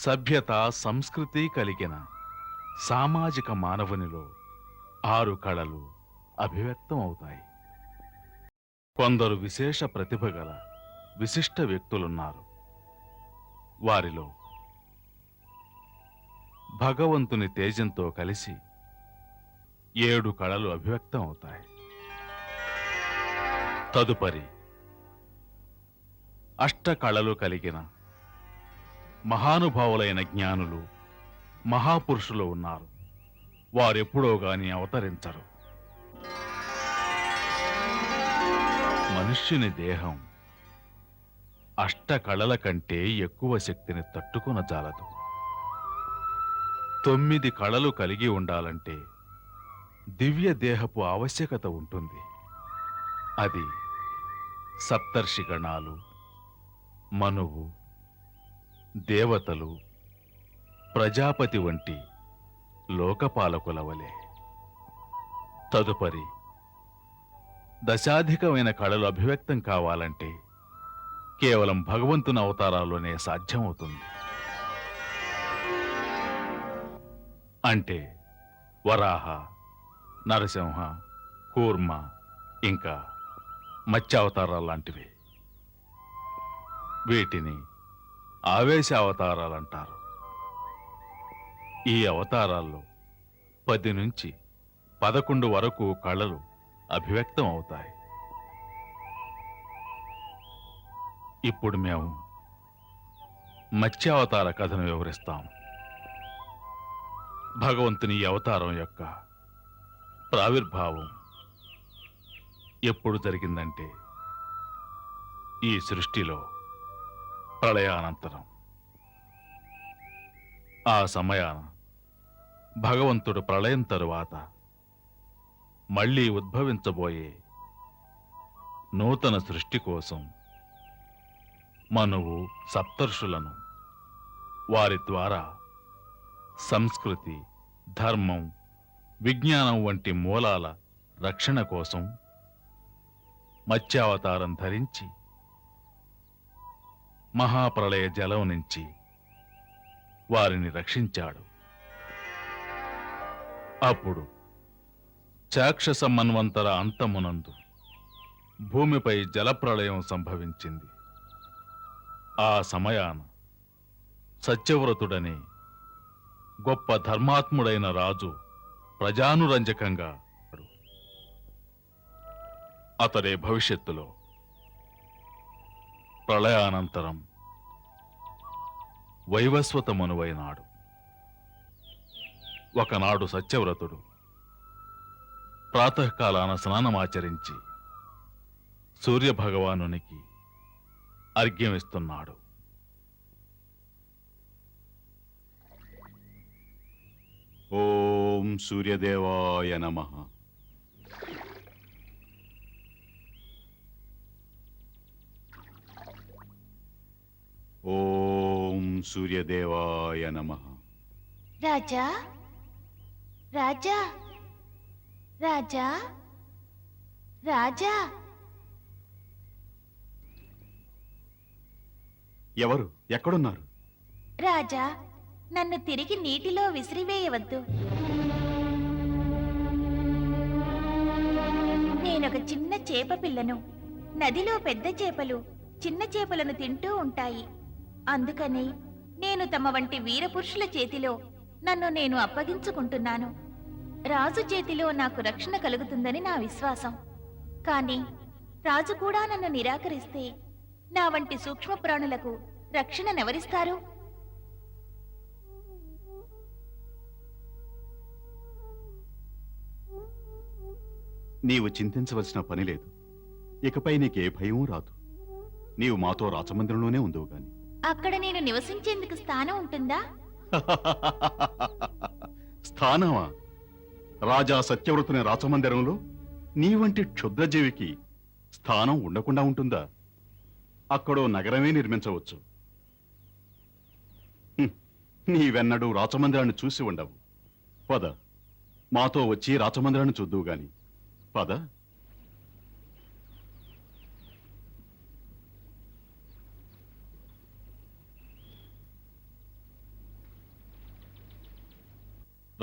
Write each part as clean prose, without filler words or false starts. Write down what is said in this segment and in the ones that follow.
సభ్యత సంస్కృతి కలిగిన సామాజిక మానవునిలో 6 కళలు అభివ్యక్తం అవుతాయి. కొందరు విశేష ప్రతిభ గల విశిష్ట వ్యక్తులున్నారు. వారిలో భగవంతుని తేజంతో కలిసి 7 కళలు అభివ్యక్తం అవుతాయి. తదుపరి అష్ట కళలు కలిగిన మహానుభావులైన జ్ఞానులు, మహాపురుషులు ఉన్నారు. వారెప్పుడో గాని అవతరించరు. మనుష్యుని దేహం అష్ట కళల కంటే ఎక్కువ శక్తిని తట్టుకొనజాలదు. 9 కళలు కలిగి ఉండాలంటే దివ్య దేహపు ఆవశ్యకత ఉంటుంది. అది సప్తర్షిగణాలు, మనువు, దేవతలు, ప్రజాపతి వంటి లోకపాలకుల వలె. తదుపరి దశాధికమైన కళలు అభివ్యక్తం కావాలంటే కేవలం భగవంతుని అవతారాల్లోనే సాధ్యమవుతుంది. అంటే వరాహ, నరసింహ, కూర్మ, ఇంకా మత్స్యావతారాల్లాంటివి. వీటిని ఆవేశ అవతారాలంటారు. ఈ అవతారాల్లో 10 నుంచి 11 వరకు కళలు అభివ్యక్తం అవుతాయి. ఇప్పుడు మేము మత్స్యావతార కథను వివరిస్తాం. భగవంతుని ఈ అవతారం యొక్క ప్రావిర్భావం ఎప్పుడు జరిగిందంటే ఈ సృష్టిలో ప్రళయానంతరం. ఆ సమయాన భగవంతుడు ప్రళయం తరువాత మళ్లీ ఉద్భవించబోయే నూతన సృష్టి కోసం మనువు సప్తర్షులను వారి ద్వారా సంస్కృతి, ధర్మం, విజ్ఞానం వంటి మూలాల రక్షణ కోసం మత్స్యావతారం ధరించి మహాప్రళయ జలం నుంచి వారిని రక్షించాడు. అప్పుడు చాక్షస మన్వంతర అంతమునందు భూమిపై జలప్రళయం సంభవించింది. ఆ సమయాన సత్యవ్రతుడనే గొప్ప ధర్మాత్ముడైన రాజు ప్రజానురంజకంగా అతడే భవిష్యత్తులో ప్రళయానంతరం వైవస్వత మనువైనాడు. ఒకనాడు సత్యవ్రతుడు ప్రాతకాలాన స్నానమాచరించి సూర్యభగవానునికి అర్ఘ్యమిస్తున్నాడు. ఓం సూర్యదేవాయ నమః. ఓం సూర్యదేవాయ నమః. రాజా, రాజా, రాజా, రాజా. ఎవరు? ఎక్కడున్నారు? రాజా, నన్ను తిరిగి నీటిలో విసిరివేయవద్దు. నేనొక చిన్న చేప పిల్లను. నదిలో పెద్ద చేపలు చిన్న చేపలను తింటూ ఉంటాయి. అందుకని నేను తమ వంటి వీరపురుషుల చేతిలో నన్ను నేను అప్పగించుకుంటున్నాను. రాజు చేతిలో నాకు రక్షణ కలుగుతుందని నా విశ్వాసం. కానీ రాజు కూడా నన్ను నిరాకరిస్తే నా వంటి సూక్ష్మ ప్రాణులకు రక్షణనెవరిస్తారు? నీవు చింతించవలసిన పని లేదు. ఇకపై నీకే భయం రాదు. నీవు మాతో రాచమందిరంలోనే ఉందువు గాని. అక్కడ నేను నివసించేందుకు స్థానం ఉంటుందా? స్థానమా? రాజా సత్యవ్రతుని రాచమందిరంలో నీ వంటి క్షుద్రజీవికి స్థానం ఉండకుండా ఉంటుందా? అక్కడో నగరమే నిర్మించవచ్చు. నీవెన్నడూ రాచమందిరాన్ని చూసి ఉండవు. పద, మాతో వచ్చి రాచమందిరాన్ని చూద్దువు గాని. పద.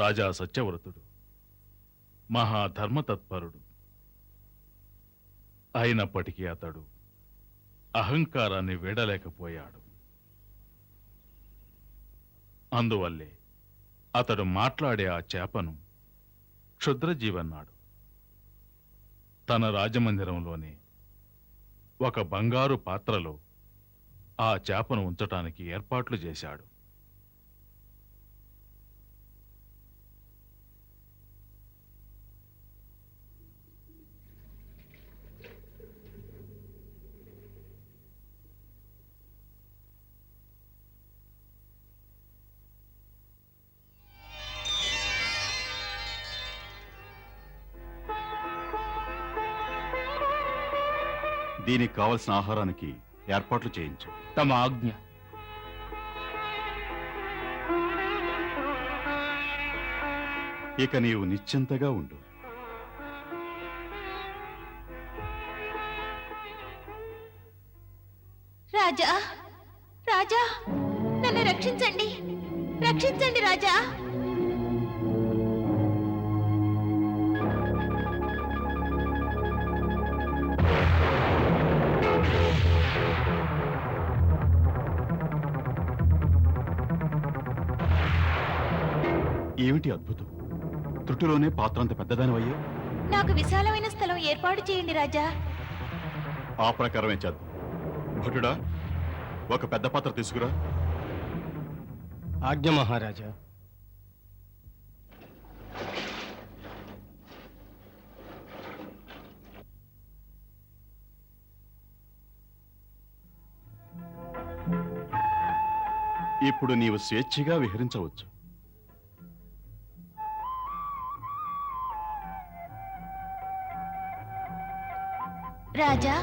రాజా సత్యవ్రతుడు మహాధర్మతత్పరుడు. అయినప్పటికీ అతడు అహంకారాన్ని వీడలేకపోయాడు. అందువల్లే అతడు మాట్లాడే ఆ చేపను క్షుద్రజీవన్నాడు. తన రాజమందిరంలోనే ఒక బంగారు పాత్రలో ఆ చేపను ఉంచటానికి ఏర్పాట్లు చేశాడు. దీనికి కావలసిన ఆహారానికి ఏర్పాట్లు చేయించు. తమ ఆజ్ఞ. ఇక నీవు నిశ్చింతగా ఉండు. రాజా రాజా, నన్ను రక్షించండి, రక్షించండి రాజా. ఏమిటి అద్భుతం! త్రుటిలోనే పాత్ర అంత పెద్దదానివయ్యా. నాకు విశాలమైన స్థలం ఏర్పాటు చేయండి రాజా. ఆ ప్రకారమే చేద్దాం. భటుడా, ఒక పెద్ద పాత్ర తీసుకురా. ఆజ్ఞ మహారాజా. ఇప్పుడు నీవు స్వేచ్ఛగా విహరించవచ్చు. రాజా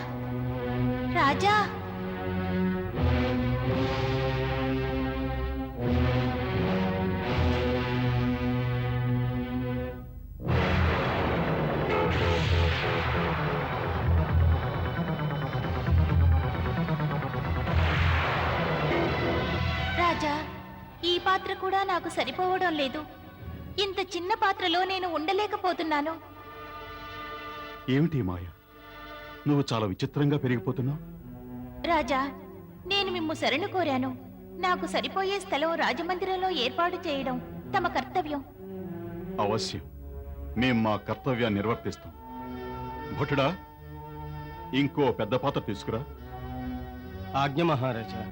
రాజా, రాజా, ఈ పాత్ర కూడా నాకు సరిపోవడం లేదు. ఇంత చిన్న పాత్రలో నేను ఉండలేకపోతున్నాను. ఏమిటి మాయ, నువ్వు చాలా విచిత్రంగా పెరిగిపోతున్నావు. రాజా, నేను మిమ్ము శరణు కోరాను. నాకు సరిపోయే స్థలం రాజమందిరంలో ఏర్పాటు చేయడం తమ కర్తవ్యం. అవశ్యం, మేం మా కర్తవ్యాన్ని నిర్వర్తిస్తాం. భటుడా, ఇంకో పెద్ద పాత్ర తీసుకురా. ఆజ్ఞ మహారాజా.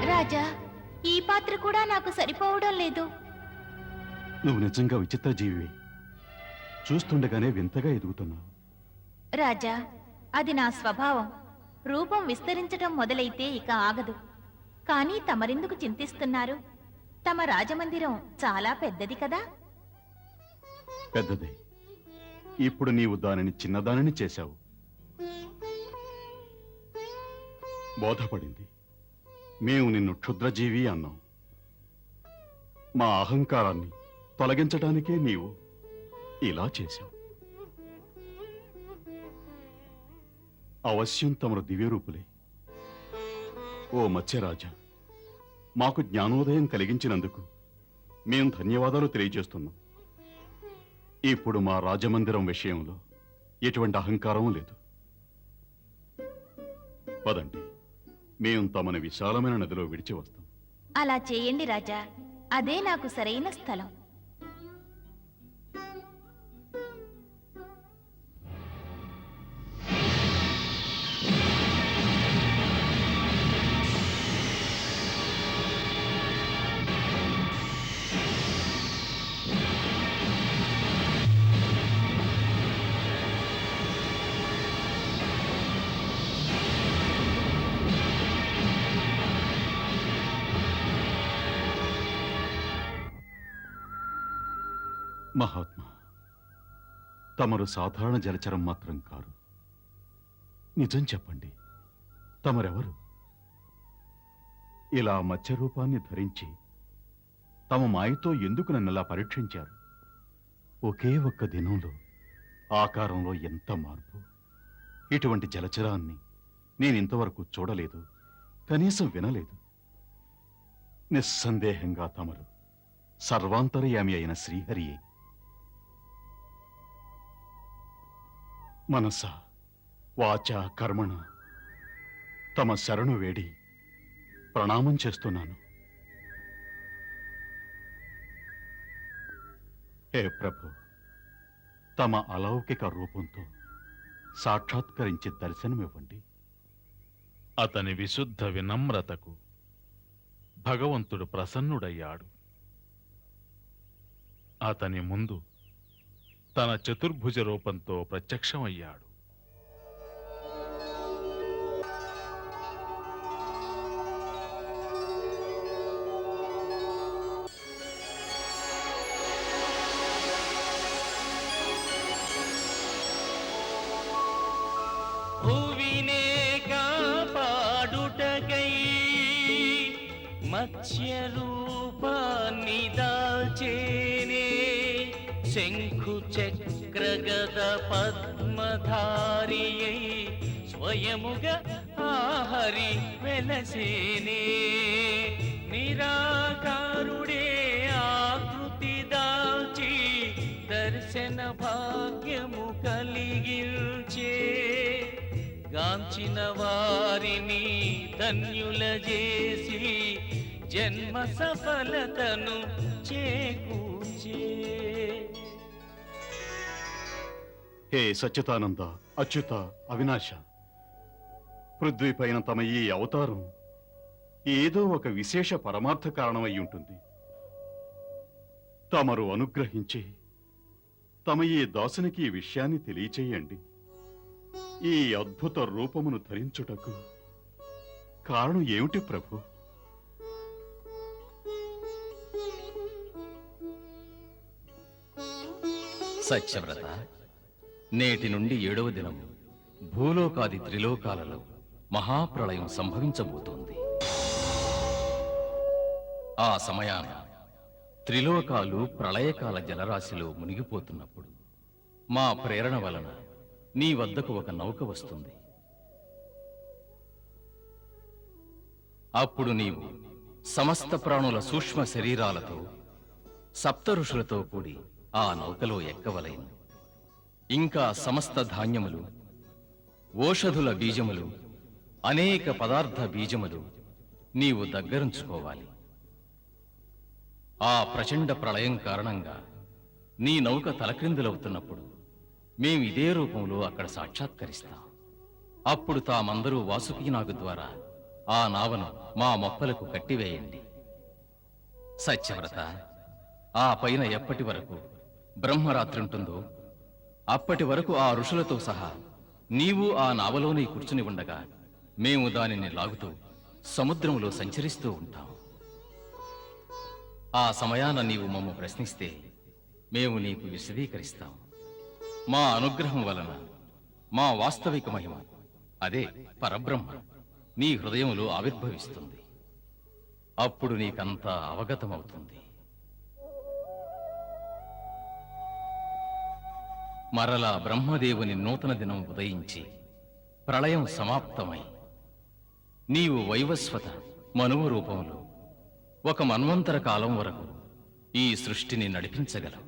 రాజా, ఈ పాత్ర కూడా నాకు సరిపోవడం లేదు. నువ్వు నిజంగా విచిత్ర జీవివి. చూస్తుండగానే వింతగా ఎదుగుతున్నావు. రాజా, అది నా స్వభావం. రూపం విస్తరించటం మొదలైతే ఇక ఆగదు. కానీ తమరెందుకు చింతిస్తున్నారు? తమ రాజమందిరం చాలా పెద్దది కదా. పెద్దదే. ఇప్పుడు నీవు దానిని చిన్నదానిని చేశావు. బోధపడింది. మేము నిన్ను క్షుద్రజీవి అన్నాం. మా అహంకారాన్ని తొలగించటానికే నీవు ఇలా చేశావు. అవశ్యం తమరు దివ్యరూపులే. ఓ మత్స్యరాజా, మాకు జ్ఞానోదయం కలిగించినందుకు మేం ధన్యవాదాలు తెలియజేస్తున్నాం. ఇప్పుడు మా రాజమందిరం విషయంలో ఎటువంటి అహంకారం లేదు. పదండి, మేం తమని విశాలమైన నదిలో విడిచి వస్తాం. అలా చేయండి రాజా, అదే నాకు సరైన స్థలం. మహాత్మా, తమరు సాధారణ జలచరం మాత్రం కారు. నిజం చెప్పండి, తమరెవరు? ఇలా మత్స్య రూపాన్ని ధరించి తమ మాయతో ఎందుకు నన్నలా పరీక్షించారు? ఒకే ఒక్క దినంలో ఆకారంలో ఎంత మార్పు! ఇటువంటి జలచరాన్ని నేనింతవరకు చూడలేదు, కనీసం వినలేదు. నిస్సందేహంగా తమరు సర్వాంతర్యామి అయిన శ్రీహరియే. మనస వాచ కర్మణ తమ శరణు వేడి ప్రణామం చేస్తున్నాను. హే ప్రభు, తమ అలౌకిక రూపంతో సాక్షాత్కరించి దర్శనమివ్వండి. అతని విశుద్ధ వినమ్రతకు భగవంతుడు ప్రసన్నుడయ్యాడు. అతని ముందు తన చతుర్భుజ రూపంతో ప్రత్యక్షమయ్యాడు. భువినే కాపాడుటకై మత్స్య రూపాన్ని దాల్చేనే, శంఖు చక్ర గద పద్మధారియై స్వయముగా ఆహరి వెలసేనే. నిరాకారుడే ఆకృతి దాల్చి దర్శన భాగ్యము కలిగిల్చే, గాంచిన వారిని ధన్యుల చేసి జన్మ సఫలతను చేకూర్చే. హే సచ్చిదానంద, అచ్యుత, అవినాశ, పృథ్వీ పైన తమ ఈ అవతారం ఏదో ఒక విశేష పరమార్థ కారణమై ఉంటుంది. తమరు అనుగ్రహించి తమ ఈ దాసునికి ఈ విషయాన్ని తెలియచేయండి. ఈ అద్భుత రూపమును ధరించుటకు కారణం ఏమిటి ప్రభు? సత్యవ్రత, నేటి నుండి 7వ దినం భూలోకాది త్రిలోకాలలో మహాప్రళయం సంభవించబోతోంది. ఆ సమయాన త్రిలోకాలు ప్రళయకాల జలరాశిలో మునిగిపోతున్నప్పుడు మా ప్రేరణ వలన నీ వద్దకు ఒక నౌక వస్తుంది. అప్పుడు నీవు సమస్త ప్రాణుల సూక్ష్మ శరీరాలతో సప్త ఋషులతో కూడి ఆ నౌకలో ఎక్కవలెను. ఇంకా సమస్త ధాన్యములు, ఓషధుల బీజములు, అనేక పదార్థ బీజములు నీవు దగ్గరుంచుకోవాలి. ఆ ప్రచండ ప్రళయం కారణంగా నీ నౌక తలక్రిందులవుతున్నప్పుడు మేమిదే రూపంలో అక్కడ సాక్షాత్కరిస్తాం. అప్పుడు తామందరూ వాసుకీనాగు ద్వారా ఆ నావను మా మొప్పలకు కట్టివేయండి. సత్యవ్రత, ఆ పైన ఎప్పటి వరకు బ్రహ్మరాత్రి ఉంటుందో అప్పటి వరకు ఆ ఋషులతో సహా నీవు ఆ నావలోనే కూర్చుని ఉండగా మేము దానిని లాగుతూ సముద్రంలో సంచరిస్తూ ఉంటాం. ఆ సమయాన నీవు మమ్ము ప్రశ్నిస్తే మేము నీకు విశదీకరిస్తాం. మా అనుగ్రహం వలన మా వాస్తవిక మహిమ, అదే పరబ్రహ్మ, నీ హృదయంలో ఆవిర్భవిస్తుంది. అప్పుడు నీకంతా అవగతమవుతుంది. మరలా బ్రహ్మదేవుని నూతన దినం ఉదయించి ప్రళయం సమాప్తమై నీవు వైవస్వత మనువు రూపంలో ఒక మన్వంతర కాలం వరకు ఈ సృష్టిని నడిపించగలవు.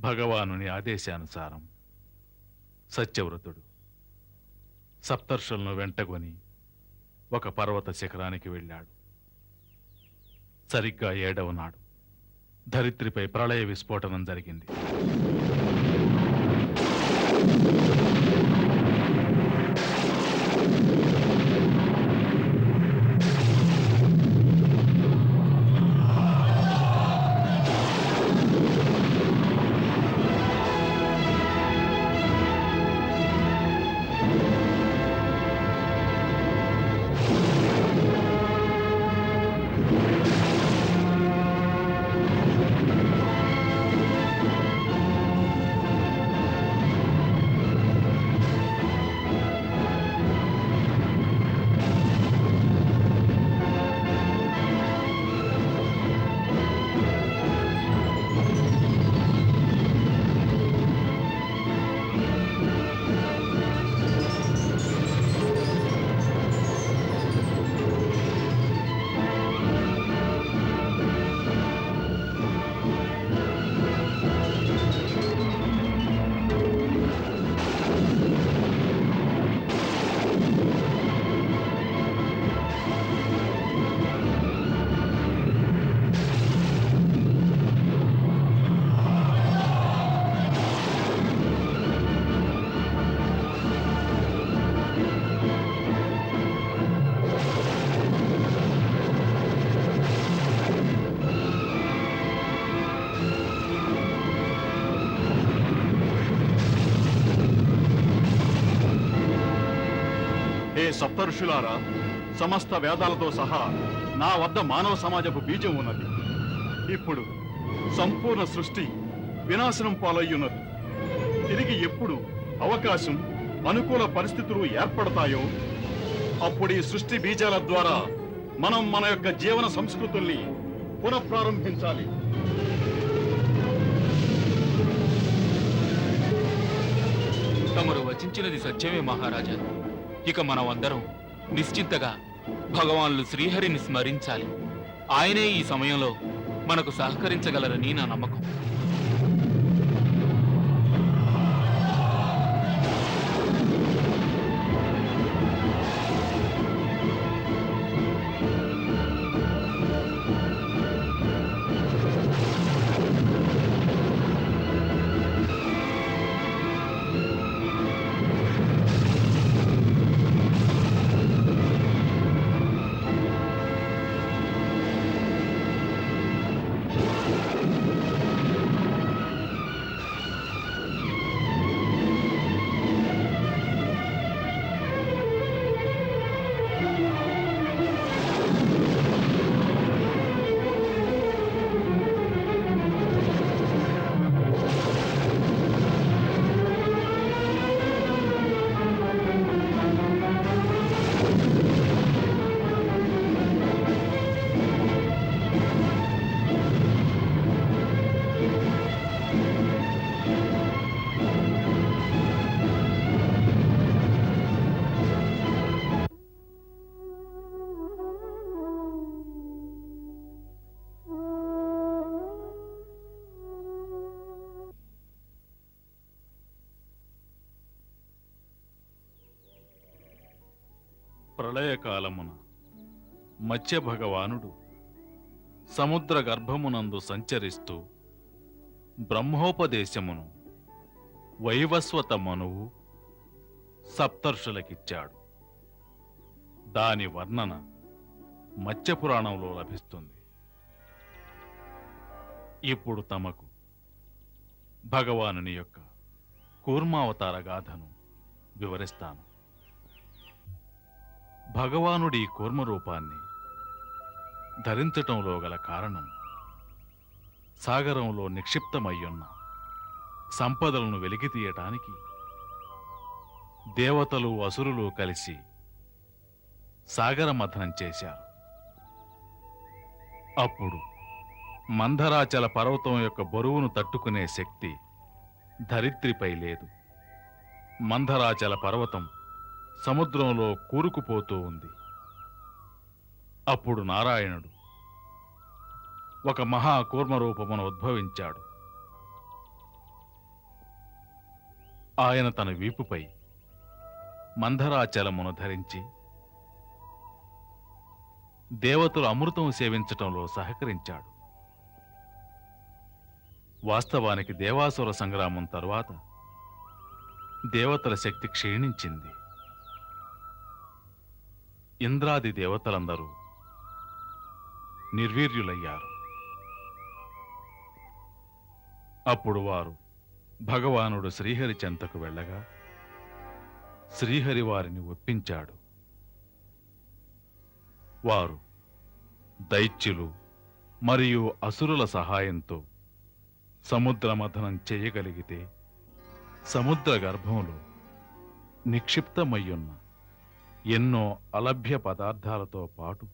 భగవానుని ఆదేశానుసారం సత్యవ్రతుడు సప్తర్షులను వెంటగొని ఒక పర్వత శిఖరానికి వెళ్ళాడు. సరిగ్గా 7వ నాడు ధరిత్రిపై ప్రళయ విస్ఫోటనం జరిగింది. సప్తఋషులారా, సమస్త వేదాలతో సహా నా వద్ద మానవ సమాజపు బీజం ఉన్నది. ఇప్పుడు సంపూర్ణ సృష్టి వినాశనం పాలయ్యున్నది. తిరిగి ఎప్పుడు అవకాశం, అనుకూల పరిస్థితులు ఏర్పడతాయో అప్పుడు ఈ సృష్టి బీజాల ద్వారా మనం మన యొక్క జీవన సంస్కృతుల్ని పునఃప్రారంభించాలి. తమరు వచించినది సత్యమే మహారాజా. ఇక మనం అందరం నిశ్చింతగా భగవాన్లు శ్రీహరిని స్మరించాలి. ఆయనే ఈ సమయంలో మనకు సహకరించగలరని నా నమ్మకం. ప్రళయకాలమున మత్స్య భగవానుడు సముద్ర గర్భమునందు సంచరిస్తూ బ్రహ్మోపదేశమును వైవస్వత మనువు సప్తర్షులకిచ్చాడు. దాని వర్ణన మత్స్యపురాణంలో లభిస్తుంది. ఇప్పుడు తమకు భగవానుని యొక్క కూర్మావతార గాథను వివరిస్తాను. భగవానుడి కూర్మ రూపాన్ని ధరించటంలో గల కారణం సాగరంలో నిక్షిప్తమయ్యున్న సంపదలను వెలికితీయటానికి దేవతలు అసురులు కలిసి సాగర మథనం చేశారు. అప్పుడు మందరాచల పర్వతం యొక్క బరువును తట్టుకునే శక్తి ధరిత్రిపై లేదు. మందరాచల పర్వతం సముద్రంలో కూరుకుపోతూ ఉంది. అప్పుడు నారాయణుడు ఒక మహాకూర్మ రూపమును ఉద్భవించాడు. ఆయన తన వీపుపై మందరాచలమును ధరించి దేవతలు అమృతం సేవించటంలో సహకరించాడు. వాస్తవానికి దేవాసుర సంగ్రామం తరువాత దేవతల శక్తి క్షీణించింది. ఇంద్రాది దేవతలందరూ నిర్వీర్యులయ్యారు. అప్పుడు వారు భగవానుడు శ్రీహరి చెంతకు వెళ్ళగా శ్రీహరి వారిని ఒప్పించాడు. వారు దైత్యులు మరియు అసురుల సహాయంతో సముద్ర మథనం చేయగలిగితే సముద్ర గర్భంలో నిక్షిప్తమయ్యున్న ఎన్నో అలభ్య పదార్థాలతో పాటు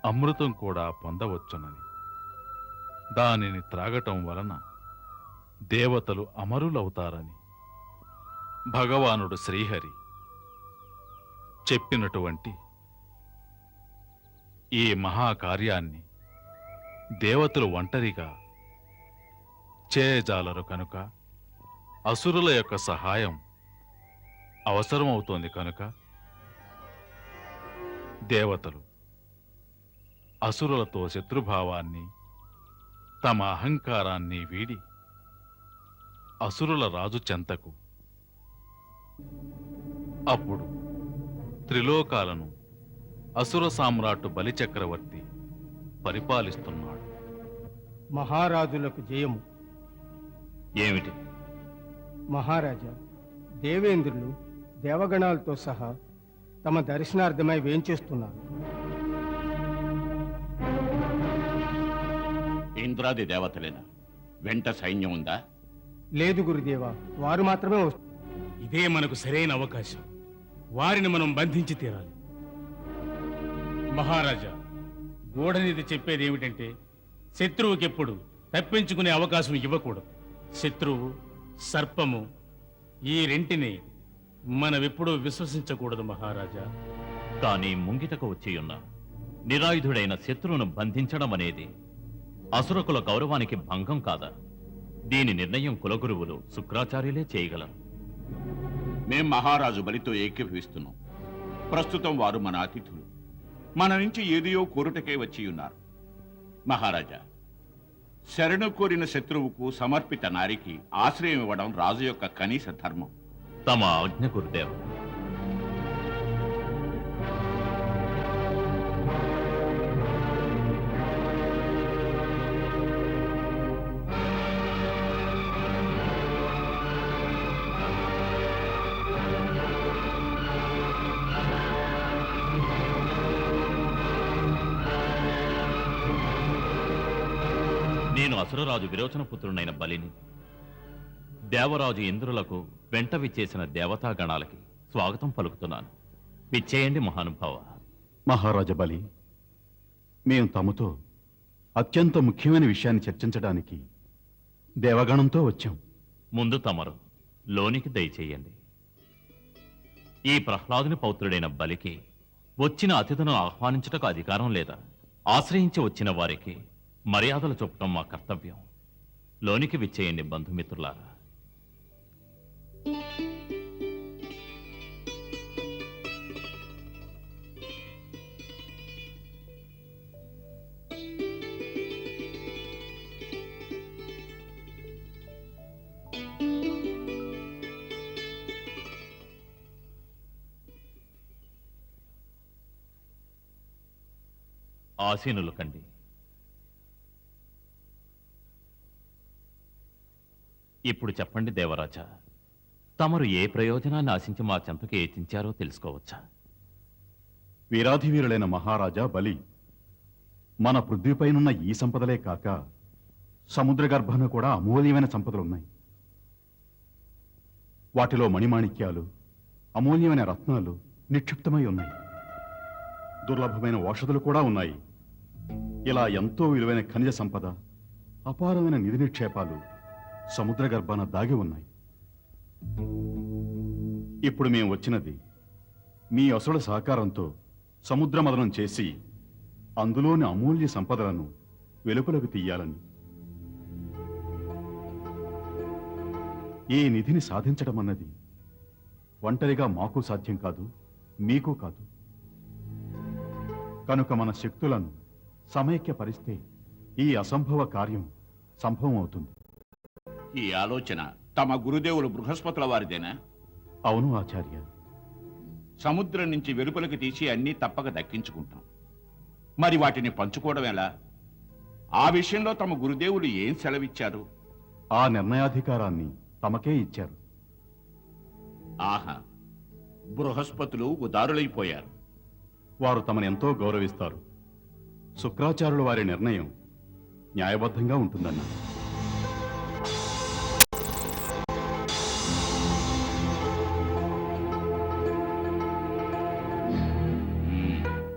అమృతం కూడా పొందవచ్చునని, దానిని త్రాగటం వలన దేవతలు అమరులవుతారని భగవానుడు శ్రీహరి చెప్పినటువంటి ఈ మహాకార్యాన్ని దేవతలు ఒంటరిగా చేయజాలరు కనుక అసురుల యొక్క సహాయం అవసరమవుతోంది. కనుక దేవతలు అసురులతో శత్రుభావాన్ని, తమ అహంకారాన్ని వీడి అసురుల రాజు చెంతకు, అప్పుడు త్రిలోకాలను అసుర సామ్రాట్టు బలిచక్రవర్తి పరిపాలిస్తున్నాడు. మహారాజులకు జయము. ఏమిటి? మహారాజా, దేవేంద్రులు దేవగణాలతో సహా తమ దర్శనార్థమై వేంచేస్తున్నారు. ఇంద్రాది దేవతలేనా? వెంట సైన్యం ఉందా? లేదు గురుదేవా, వారు మాత్రమే వస్తారు. ఇదే మనకు సరైన అవకాశం. వారిని మనం బంధించి తీరాలి. మహారాజా, గూఢనిధి చెప్పేది ఏమిటంటే శత్రువుకెప్పుడు తప్పించుకునే అవకాశం ఇవ్వకూడదు. శత్రువు, సర్పము ఈ రెంటిని మనమెప్పుడూ విశ్వసించకూడదు మహారాజా. కానీ ముంగిటకు వచ్చియున్న నిరాయుధుడైన శత్రువును బంధించడం అనేది అసురకుల గౌరవానికి భంగం కాదా? దీని నిర్ణయం కులగురువులు శుక్రాచార్యులే చేయగలరు. మేం మహారాజు బలితో ఏకీభవిస్తున్నాం. ప్రస్తుతం వారు మన అతిథులు. మన నుంచి ఏదియో కోరుటకే వచ్చి ఉన్నారు. మహారాజా, శరణు కోరిన శత్రువుకు సమర్పిత నారికి ఆశ్రయం ఇవ్వడం రాజు యొక్క కనీస ధర్మం. తమ ఆజ్ఞ గురుదేవ. నేను అసురరాజు విరోచన పుత్రుడైన బలిని దేవరాజు ఇంద్రులకు వెంట విచ్చేసిన దేవతాగణాలకి స్వాగతం పలుకుతున్నాను. విచ్చేయండి మహానుభావ. మహారాజ బలి, మేము తమతో అత్యంత ముఖ్యమైన విషయాన్ని చర్చించడానికి దేవగణంతో వచ్చాం. ముందు తమరు లోనికి దయచేయండి. ఈ ప్రహ్లాదుని పౌత్రుడైన బలికి వచ్చిన అతిథులను ఆహ్వానించుటకు అధికారం లేదా? ఆశ్రయించి వచ్చిన వారికి మర్యాదలు చూపటం మా కర్తవ్యం. లోనికి విచ్చేయండి బంధుమిత్రులారా. ఆసీనులు కండి. ఇప్పుడు చెప్పండి దేవరాజా, తమరు ఏ ప్రయోజనాన్ని ఆశించి మా చెంతకు ఏచించారో తెలుసుకోవచ్చా? వీరాధివీరులైన మహారాజా బలి, మన పృథ్వీపైనున్న ఈ సంపదలే కాక సముద్ర గర్భాన కూడా అమూల్యమైన సంపదలున్నాయి. వాటిలో మణిమాణిక్యాలు, అమూల్యమైన రత్నాలు నిక్షిప్తమై ఉన్నాయి. దుర్లభమైన ఔషధులు కూడా ఉన్నాయి. ఇలా ఎంతో విలువైన ఖనిజ సంపద, అపారమైన నిధి నిక్షేపాలు సముద్ర గర్భాన దాగి ఉన్నాయి. ఇప్పుడు మేము వచ్చినది మీ అసుల సహకారంతో సముద్ర మదనం చేసి అందులోని అమూల్య సంపదలను వెలుపలకు తీయాలని. ఈ నిధిని సాధించడం అన్నది ఒంటరిగా మాకు సాధ్యం కాదు, మీకు కాదు. కనుక మన శక్తులను సమైక్యపరిస్తే ఈ అసంభవ కార్యం సంభవం అవుతుంది. ఈ ఆలోచన తమ గురుదేవులు బృహస్పతుల వారిదేనా? అవును ఆచార్య. సముద్రం నుంచి వెలుపలికి తీసి అన్నీ తప్పక దక్కించుకుంటాం. మరి వాటిని పంచుకోవడం ఎలా? ఆ విషయంలో తమ గురుదేవులు ఏం సెలవిచ్చారు? ఆ నిర్ణయాధికారాన్ని తమకే ఇచ్చారు. ఆహా, బృహస్పతులు ఉదారులైపోయారు. వారు తమను ఎంతో గౌరవిస్తారు. శుక్రాచార్యుల వారి నిర్ణయం న్యాయబద్ధంగా ఉంటుందన్నారు.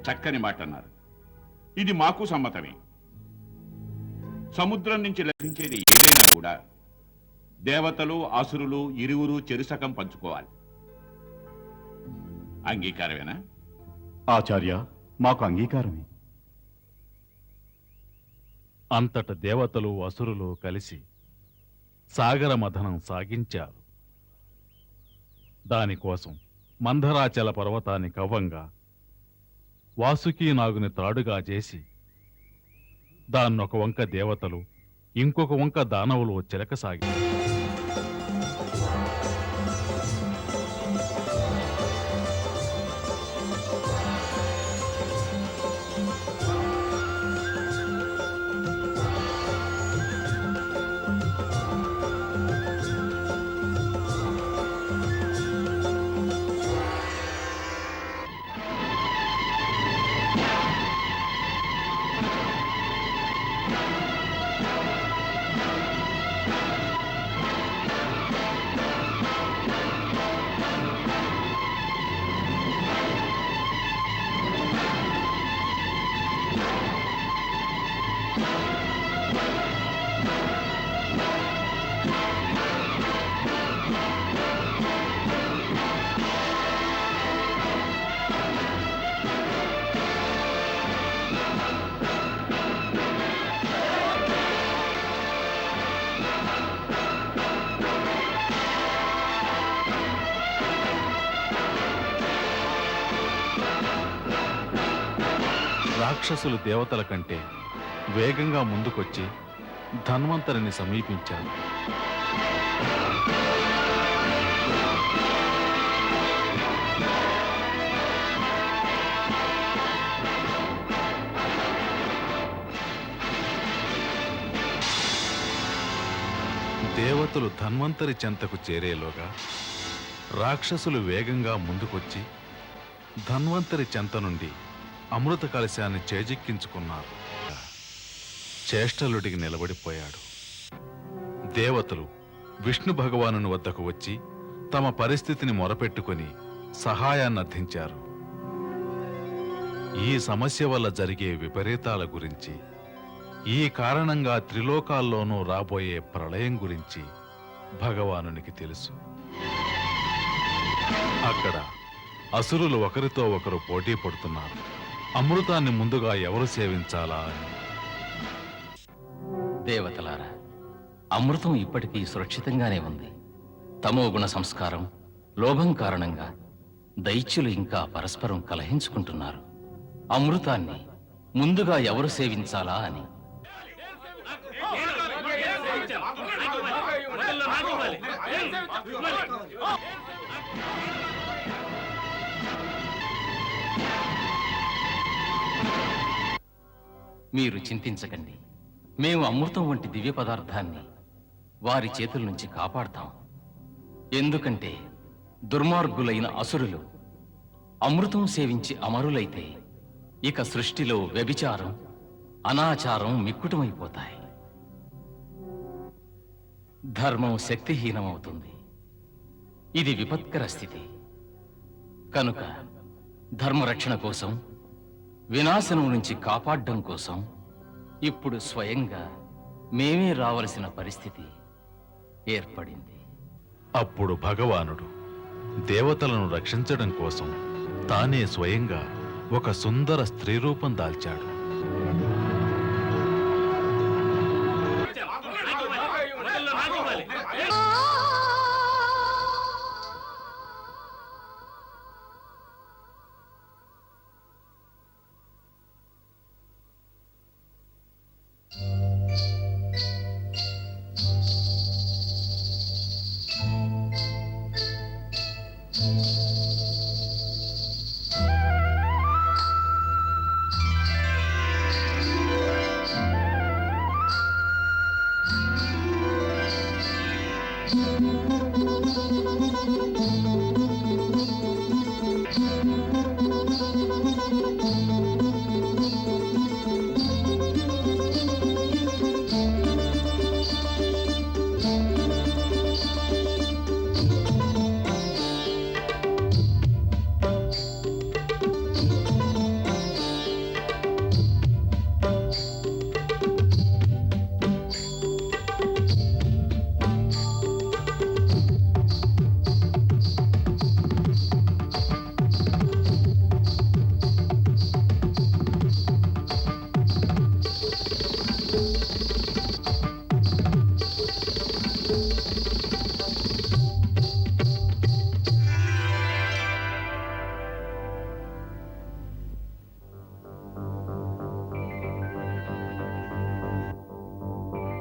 చక్కని మాట అన్నారు. ఇది మాకు సమ్మతమే. సముద్రం నుంచి లభించేది ఏదైనా కూడా దేవతలు, అసురులు ఇరువురు చెరుసకం పంచుకోవాలి. అంగీకారమేనా? ఆచార్య, మాకు అంగీకారమే. అంతట దేవతలు అసురులు కలిసి సాగర మథనం సాగించారు. దానికోసం మందరాచల పర్వతాన్ని కవ్వంగా, వాసుకీ నాగుని త్రాడుగా చేసి దాన్నొక వంక దేవతలు, ఇంకొక వంక దానవులు చిలకసాగారు. రాక్షసులు దేవతల కంటే వేగంగా ముందుకొచ్చి ధన్వంతరిని సమీపించారు. దేవతలు ధన్వంతరి చెంతకు చేరేలోగా రాక్షసులు వేగంగా ముందుకొచ్చి ధన్వంతరి చెంత నుండి అమృత కలశాన్ని చేజిక్కించుకున్నారు. చేష్టలుడికి నిలబడిపోయాడు. దేవతలు విష్ణు భగవానుని వద్దకు వచ్చి తమ పరిస్థితిని మొరపెట్టుకుని సహాయాన్నర్థించారు. ఈ సమస్య వల్ల జరిగే విపరీతాల గురించి, ఈ కారణంగా త్రిలోకాల్లోనూ రాబోయే ప్రళయం గురించి భగవానునికి తెలుసు. అక్కడ అసురులు ఒకరితో ఒకరు పోటీ పడుతున్నారు. అమృతాన్ని ముందుగా ఎవరు సేవించాలా అని. దేవతలారా, అమృతం ఇప్పటికీ సురక్షితంగానే ఉంది. తమో గుణ సంస్కారం, లోభం కారణంగా దైత్యులు ఇంకా పరస్పరం కలహించుకుంటున్నారు. అమృతాన్ని ముందుగా ఎవరు సేవించాలా అని. మీరు చింతించకండి. మేము అమృతం వంటి దివ్య పదార్థాన్ని వారి చేతుల నుంచి కాపాడతాం. ఎందుకంటే దుర్మార్గులైన అసురులు అమృతం సేవించి అమరులైతే ఇక సృష్టిలో వ్యభిచారం, అనాచారం మిక్కుటమైపోతాయి. ధర్మం శక్తిహీనమవుతుంది. ఇది విపత్కర స్థితి. కనుక ధర్మరక్షణ కోసం, వినాశనం నుంచి కాపాడడం కోసం ఇప్పుడు స్వయంగా మేమే రావలసిన పరిస్థితి ఏర్పడింది. అప్పుడు భగవానుడు దేవతలను రక్షించడం కోసం తానే స్వయంగా ఒక సుందర స్త్రీ రూపం దాల్చాడు.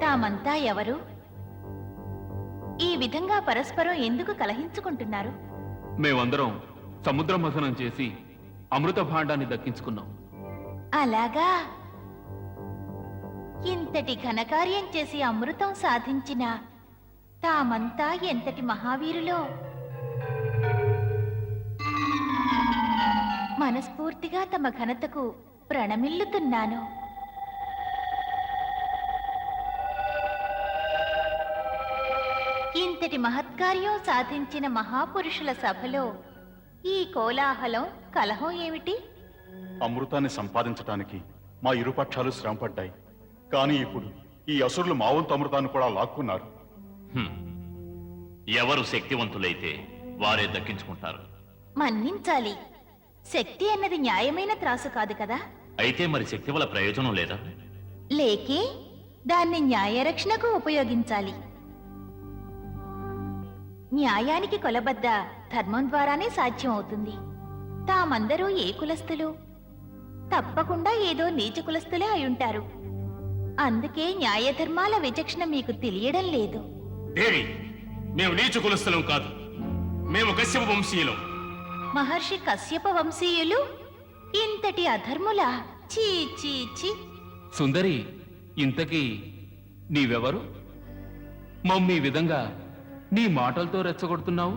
తామంతా ఎవరు? ఈ విధంగా పరస్పరం ఎందుకు కలహించుకుంటున్నారు? మేమందరం సముద్ర మథనం చేసి అమృత భాండాన్ని దక్కించుకున్నాం. అలాగా? ఇంతటి ఘనకార్యం చేసి అమృతం సాధించిన తామంతా ఎంతటి మహావీరులో! మనస్ఫూర్తిగా తమ ఘనతకు ప్రణమిల్లుతున్నాను. ఇంతటి మహత్కార్యం సాధించిన మహాపురుషుల సభలో ఈ కోలాహలం, కలహం ఏమిటి? అమృతాన్ని సంపాదించటానికి మా ఇరుపక్షాలు శ్రమపడ్డాయి. కానీ ఇప్పుడు ఈ అసురులు మా వంతు అమృతాన్ని కూడా లాక్కున్నారు. ఎవరు శక్తివంతులైతే వారే దక్కించుకుంటారు. మన్నించాలి. శక్తి అన్నది న్యాయమైన త్రాసు కాదు కదా. అయితే మరి శక్తి వల్ల ప్రయోజనం లేదా? లేకే దాన్ని న్యాయరక్షణకు ఉపయోగించాలి. న్యాయానికి కొలబద్ద ధర్మం ద్వారానే సాధ్యం అవుతుంది. తామందరూ ఏ కులస్థులు? తప్పకుండా ఏదో నీచ కులస్తులే అయుంటారు. అందుకే న్యాయధర్మాల విచక్షణ మీకు తెలియడం లేదు. దేవి, మేము నీచ కులస్థలం కాదు, మేము కశ్యప వంశీయులం. మహర్షి కశ్యప వంశీయులు ఇంతటి అధర్ములా? చీ చీ చీ! సుందరి, ఇంతకీ నీవెవరు? మమ్మీ విధంగా నీ మాటలతో రెచ్చగొడుతున్నావు?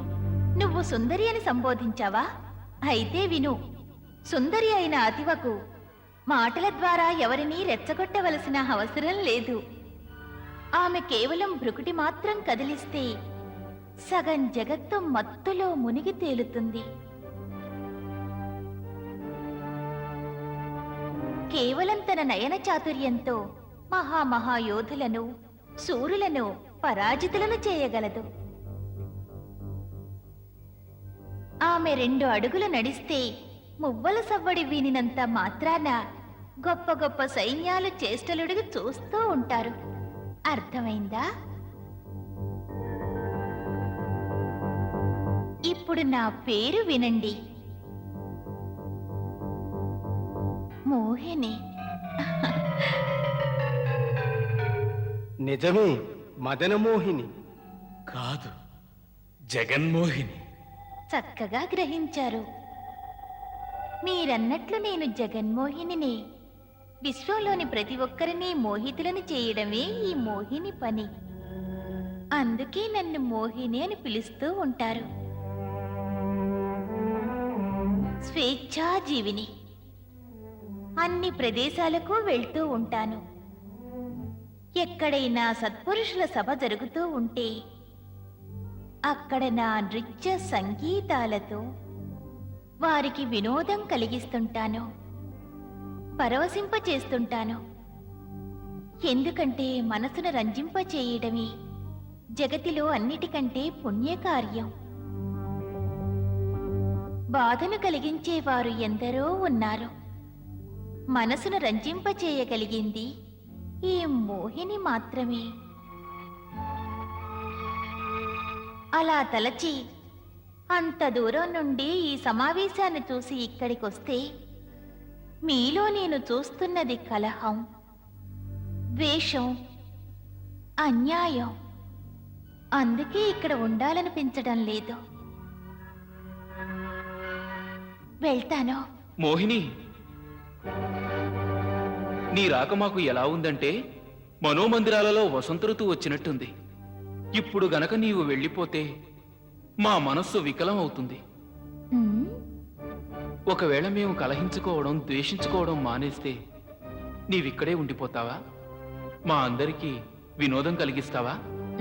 నువ్వు సుందరి అని సంబోధించావా? అయితే విను. సుందరి అయిన అతివకు మాటల ద్వారా ఎవరినీ రెచ్చగొట్టవలసిన అవసరం లేదు. ఆమె కేవలం భృకుటి మాత్రం కదిలిస్తే సగం జగత్తు మత్తులో మునిగి తేలుతుంది. కేవలం తన నయన చాతుర్యంతో మహామహాయోధులను, శూరులను పరాజితులను చేయగలదు. ఆమె 2 అడుగులు నడిస్తే మువ్వల సవ్వడి వీనినంత మాత్రాన గొప్ప గొప్ప సైన్యాలు చేష్టలుడిగి చూస్తూ ఉంటారు. అర్థమైందా? ఇప్పుడు నా పేరు వినండి. మోహిని. నిజమే, మదనమోహిని. కాదు, జగన్మోహిని. చక్కగా గ్రహించారు. మీరన్నట్లు నేను జగన్మోహినిని. విశ్వంలోని ప్రతి ఒక్కరిని మోహితులను చేయడమే ఈ మోహిని పని. అందుకే నన్ను మోహిని అని పిలుస్తూ ఉంటారు. స్వేచ్ఛాజీవిని. అన్ని ప్రదేశాలకు వెళ్తూ ఉంటాను. ఎక్కడైనా సత్పురుషుల సభ జరుగుతూ ఉంటే అక్కడ నా నృత్య సంగీతాలతో వారికి వినోదం కలిగిస్తుంటాను, పరవశింపచేస్తుంటాను. ఎందుకంటే మనసును రంజింపచేయడమే జగతిలో అన్నిటికంటే పుణ్యకార్యం. బాధను కలిగించేవారు ఎందరో ఉన్నారు. మనసును రంజింపచేయగలిగింది ఈ మోహిని మాత్రమే. అలా తలచి అంత దూరం నుండి ఈ సమావేశాన్ని చూసి ఇక్కడికొస్తే మీలో నేను చూస్తున్నది కలహం, ద్వేషం, అన్యాయం. అందుకే ఇక్కడ ఉండాలనిపించడం లేదు. వెళ్తాను. మోహిని, నీ రాక మాకు ఎలా ఉందంటే మనోమందిరాలలో వసంత ఋతువు వచ్చినట్టుంది. ఇప్పుడు గనక నీవు వెళ్ళిపోతే మా మనస్సు వికలం అవుతుంది. ఉమ్, ఒకవేళ మేము కలహించుకోవడం, ద్వేషించుకోవడం మానేస్తే నీవిక్కడే ఉండిపోతావా? మా అందరికీ వినోదం కలిగిస్తావా?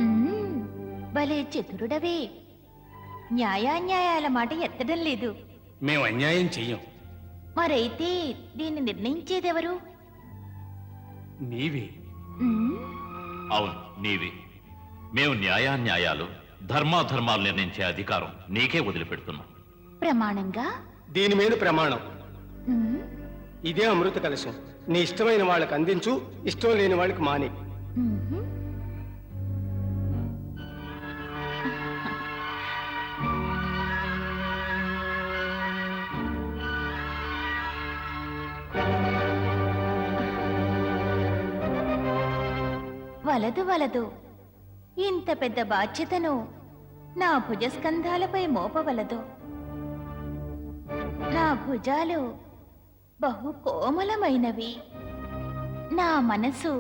ఉమ్, భలే చతురుడవే. న్యాయాన్యాయాల మాట ఎత్తడం లేదు. మేము అన్యాయం చెయ్యం. మరైతే దీన్ని నిర్ణయించేదెవరు? నీవే. ఉమ్, అవును, నీవే. మేము న్యాయాన్యాయాలు, ధర్మాధర్మాలు నిర్ణయించే అధికారం నీకే వదిలిపెడుతున్నాం. ప్రమాణంగా? దీని మీద ప్రమాణం. ఉమ్, ఇదే అమృత కలశం. నీ ఇష్టమైన వాళ్ళకి అందించు, ఇష్టం లేని వాళ్ళకి మానే. ఉమ్హు. వలదు వలదు. ఇంత పెద్ద బాధ్యతను నా భుజస్కంధాలపై మోపవలదు. నా భుజాలు బహు కోమలమైనవి. నా మనసు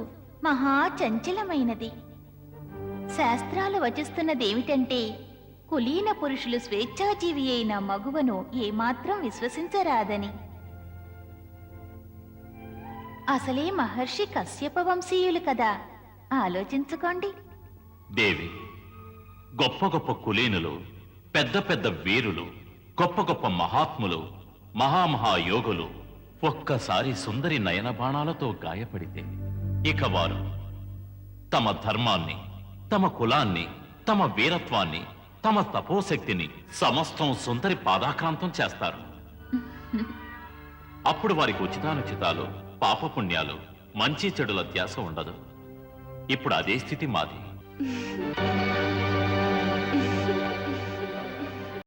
మహా చంచలమైనది. శాస్త్రాలు వచిస్తున్నదేమిటంటే కులీన పురుషులు స్వేచ్ఛాజీవి అయిన మగువను ఏమాత్రం విశ్వసించరాదని. అసలే మహర్షి కశ్యప వంశీయులు కదా, ఆలోచించుకోండి. దేవి, గొప్ప గొప్ప కులీనులు, పెద్ద పెద్ద వీరులు, గొప్ప గొప్ప మహాత్ములు, మహామహాయోగులు ఒక్కసారి సుందరి నయన బాణాలతో గాయపడితే ఇక వారు తమ ధర్మాన్ని, తమ కులాన్ని, తమ వీరత్వాన్ని, తమ తపోశక్తిని సమస్తం సుందరి పాదాక్రాంతం చేస్తారు. అప్పుడు వారికి ఉచితానుచితాలు, పాపపుణ్యాలు, మంచి చెడుల ధ్యాస ఉండదు. ఇప్పుడు అదే స్థితి మాది.